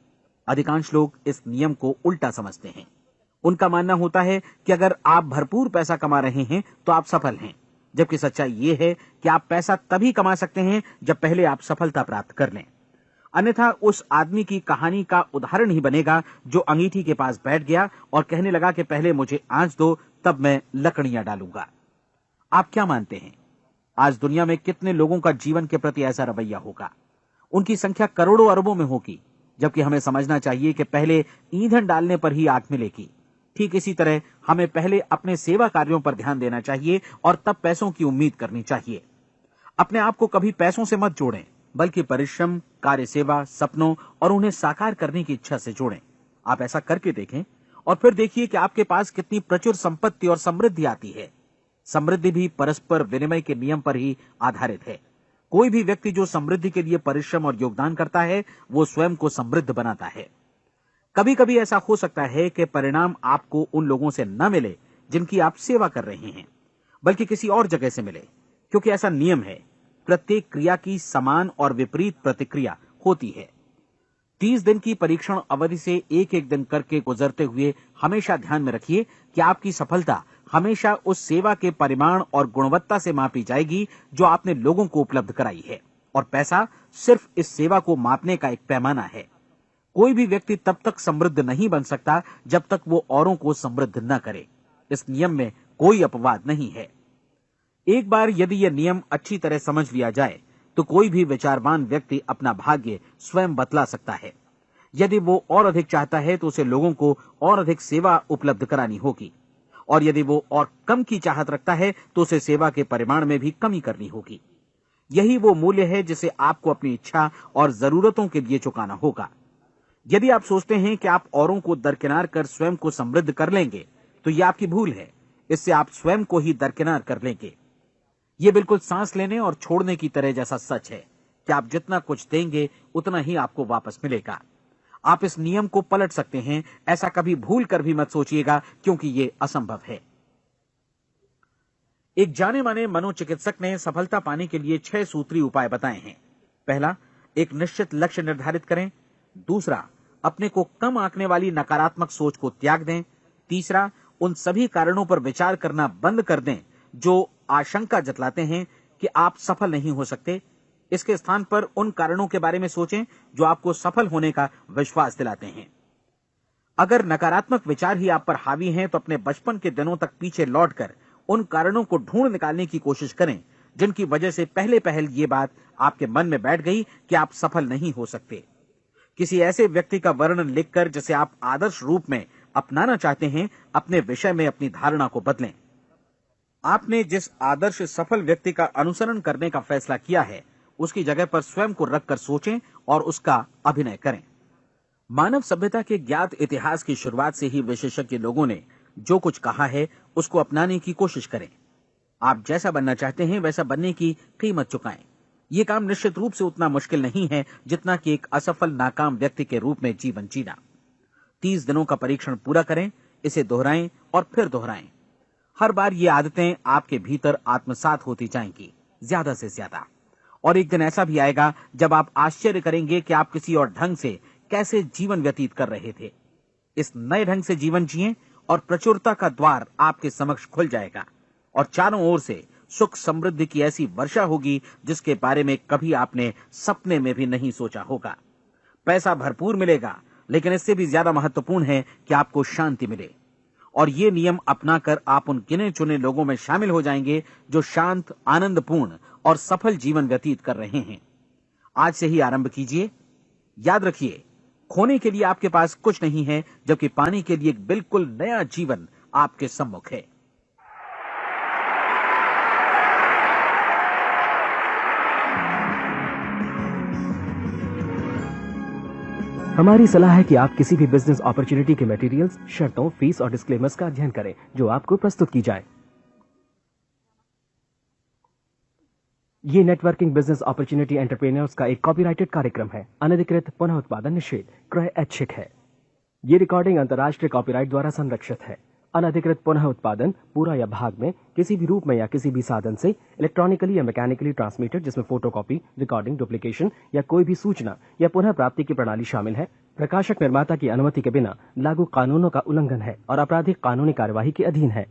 अधिकांश लोग इस नियम को उल्टा समझते हैं। उनका मानना होता है कि अगर आप भरपूर पैसा कमा रहे हैं तो आप सफल हैं, जबकि सच्चाई यह है कि आप पैसा तभी कमा सकते हैं जब पहले आप सफलता प्राप्त कर लें। अन्यथा उस आदमी की कहानी का उदाहरण ही बनेगा जो अंगीठी के पास बैठ गया और कहने लगा कि पहले मुझे आंच दो, तब मैं लकड़ियां डालूंगा। आप क्या मानते हैं, आज दुनिया में कितने लोगों का जीवन के प्रति ऐसा रवैया होगा? उनकी संख्या करोड़ों अरबों में होगी, जबकि हमें समझना चाहिए कि पहले ईंधन डालने पर ही आग मिलेगी। ठीक इसी तरह हमें पहले अपने सेवा कार्यों पर ध्यान देना चाहिए और तब पैसों की उम्मीद करनी चाहिए। अपने आप को कभी पैसों से मत जोड़ें, बल्कि परिश्रम, कार्य सेवा, सपनों और उन्हें साकार करने की इच्छा से जोड़ें। आप ऐसा करके देखें और फिर देखिए कि आपके पास कितनी प्रचुर संपत्ति और समृद्धि आती है। समृद्धि भी परस्पर विनिमय के नियम पर ही आधारित है। कोई भी व्यक्ति जो समृद्धि के लिए परिश्रम और योगदान करता है, वो स्वयं को समृद्ध बनाता है। कभी कभी ऐसा हो सकता है कि परिणाम आपको उन लोगों से न मिले जिनकी आप सेवा कर रहे हैं, बल्कि किसी और जगह से मिले, क्योंकि ऐसा नियम है, प्रत्येक क्रिया की समान और विपरीत प्रतिक्रिया होती है। 30 दिन की परीक्षण अवधि से एक एक दिन करके गुजरते हुए हमेशा ध्यान में रखिए कि आपकी सफलता हमेशा उस सेवा के परिमाण और गुणवत्ता से मापी जाएगी जो आपने लोगों को उपलब्ध कराई है, और पैसा सिर्फ इस सेवा को मापने का एक पैमाना है। कोई भी व्यक्ति तब तक समृद्ध नहीं बन सकता जब तक वो औरों को समृद्ध न करे। इस नियम में कोई अपवाद नहीं है। एक बार यदि यह नियम अच्छी तरह समझ लिया जाए तो कोई भी विचारवान व्यक्ति अपना भाग्य स्वयं बतला सकता है। यदि वो और अधिक चाहता है तो उसे लोगों को और अधिक सेवा उपलब्ध करानी होगी, और यदि वो और कम की चाहत रखता है तो उसे सेवा के परिमाण में भी कमी करनी होगी। यही वो मूल्य है जिसे आपको अपनी इच्छा और जरूरतों के लिए चुकाना होगा। यदि आप सोचते हैं कि आप औरों को दरकिनार कर स्वयं को समृद्ध कर लेंगे तो यह आपकी भूल है। इससे आप स्वयं को ही दरकिनार कर लेंगे। यह बिल्कुल सांस लेने और छोड़ने की तरह जैसा सच है कि आप जितना कुछ देंगे उतना ही आपको वापस मिलेगा। आप इस नियम को पलट सकते हैं, ऐसा कभी भूल कर भी मत सोचिएगा, क्योंकि यह असंभव है। एक जाने माने मनोचिकित्सक ने सफलता पाने के लिए 6 सूत्री उपाय बताए हैं। पहला, एक निश्चित लक्ष्य निर्धारित करें। दूसरा, अपने को कम आंकने वाली नकारात्मक सोच को त्याग दें। तीसरा, उन सभी कारणों पर विचार करना बंद कर दें जो आशंका जतलाते हैं कि आप सफल नहीं हो सकते। इसके स्थान पर उन कारणों के बारे में सोचें जो आपको सफल होने का विश्वास दिलाते हैं। अगर नकारात्मक विचार ही आप पर हावी हैं तो अपने बचपन के दिनों तक पीछे लौटकर उन कारणों को ढूंढ निकालने की कोशिश करें जिनकी वजह से पहले पहल ये बात आपके मन में बैठ गई कि आप सफल नहीं हो सकते। किसी ऐसे व्यक्ति का वर्णन लिखकर जिसे आप आदर्श रूप में अपनाना चाहते हैं, अपने विषय में अपनी धारणा को बदलें। आपने जिस आदर्श सफल व्यक्ति का अनुसरण करने का फैसला किया है, उसकी जगह पर स्वयं को रखकर सोचें और उसका अभिनय करें। मानव सभ्यता के ज्ञात इतिहास की शुरुआत से ही विशेषज्ञ लोगों ने जो कुछ कहा है उसको अपनाने की कोशिश करें। आप जैसा बनना चाहते हैं वैसा बनने की कीमत चुकाएं। यह काम निश्चित रूप से उतना मुश्किल नहीं है जितना कि एक असफल नाकाम व्यक्ति के रूप में जीवन जीना। 30 दिनों का परीक्षण पूरा करें, इसे दोहराएं और फिर दोहराएं। हर बार ये आदतें आपके भीतर आत्मसात होती जाएंगी, ज्यादा से ज्यादा। और एक दिन ऐसा भी आएगा जब आप आश्चर्य करेंगे कि आप किसी और ढंग से कैसे जीवन व्यतीत कर रहे थे। इस नए ढंग से जीवन जिएं और प्रचुरता का द्वार आपके समक्ष खुल जाएगा और चारों ओर से सुख समृद्धि की ऐसी वर्षा होगी जिसके बारे में कभी आपने सपने में भी नहीं सोचा होगा। पैसा भरपूर मिलेगा, लेकिन इससे भी ज्यादा महत्वपूर्ण है कि आपको शांति मिले। और ये नियम अपनाकर आप उन गिने चुने लोगों में शामिल हो जाएंगे जो शांत, आनंदपूर्ण और सफल जीवन व्यतीत कर रहे हैं। आज से ही आरंभ कीजिए। याद रखिए, खोने के लिए आपके पास कुछ नहीं है, जबकि पाने के लिए एक बिल्कुल नया जीवन आपके सम्मुख है।
हमारी सलाह है कि आप किसी भी बिजनेस अपॉर्चुनिटी के मटेरियल्स, शर्तों, फीस और डिस्क्लेमर्स का अध्ययन करें जो आपको प्रस्तुत की जाए। ये नेटवर्किंग बिजनेस अपॉर्चुनिटी एंटरप्रेन्योर्स का एक कॉपीराइटेड कार्यक्रम है। अनधिकृत पुनः उत्पादन निषेध क्रय ऐच्छिक है। ये रिकॉर्डिंग अंतर्राष्ट्रीय कॉपीराइट द्वारा संरक्षित है। अनधिकृत पुनः उत्पादन पूरा या भाग में किसी भी रूप में या किसी भी साधन से इलेक्ट्रॉनिकली या मैकेनिकली ट्रांसमिटेड जिसमें फोटोकॉपी, रिकॉर्डिंग, डुप्लीकेशन या कोई भी सूचना या पुनः प्राप्ति की प्रणाली शामिल है, प्रकाशक निर्माता की अनुमति के बिना लागू कानूनों का उल्लंघन है और आपराधिक कानूनी कार्यवाही के अधीन है।